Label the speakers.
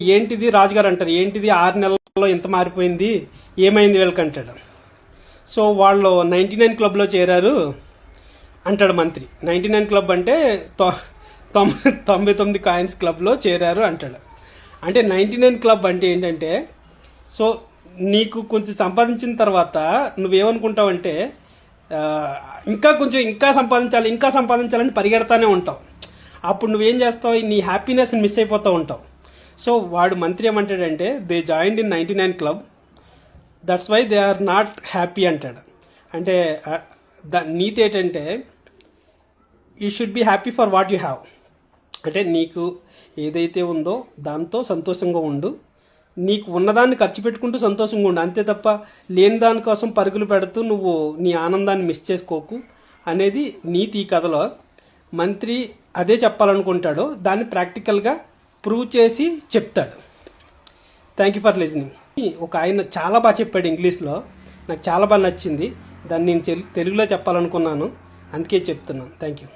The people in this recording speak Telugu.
Speaker 1: ఏంటిది రాజుగారు అంటారు, ఏంటిది 6 నెలల్లో ఇంత మారిపోయింది, ఏమైంది వీళ్ళకి అంటాడు. సో వాళ్ళు 99 క్లబ్లో చేరారు అంటాడు మంత్రి. 99 క్లబ్ అంటే 99 కాయిన్స్ క్లబ్లో చేరారు అంటాడు. అంటే 99 క్లబ్ అంటే ఏంటంటే, సో నీకు కొంచెం సంపాదించిన తర్వాత నువ్వేమనుకుంటావంటే ఇంకా సంపాదించాలని పరిగెడతానే ఉంటావు. అప్పుడు నువ్వేం చేస్తావు, నీ హ్యాపీనెస్ని మిస్ అయిపోతూ ఉంటావు. సో వాడు మంత్రి ఏమంటాడంటే, they joined in 99 club, that's why they are not happy అంటాడు. అంటే నీతి ఏంటంటే, you should be happy for what you have. అంటే నీకు ఏదైతే ఉందో దాంతో సంతోషంగా ఉండు, నీకు ఉన్నదాన్ని ఖర్చు పెట్టుకుంటూ సంతోషంగా ఉండు, అంతే తప్ప లేని దానికోసం పరుగులు పెడుతూ నువ్వు నీ ఆనందాన్ని మిస్ చేసుకోకు అనేది నీతి. ఈ కథలో మంత్రి అదే చెప్పాలనుకుంటాడు, దాన్ని ప్రాక్టికల్గా ప్రూవ్ చేసి చెప్తాడు. Thank you for listening. ఒక ఆయన చాలా బాగా చెప్పాడు ఇంగ్లీష్లో, నాకు చాలా బాగా నచ్చింది. దాన్ని నేను తెలుగులో చెప్పాలనుకున్నాను, అందుకే చెప్తున్నాను. Thank you.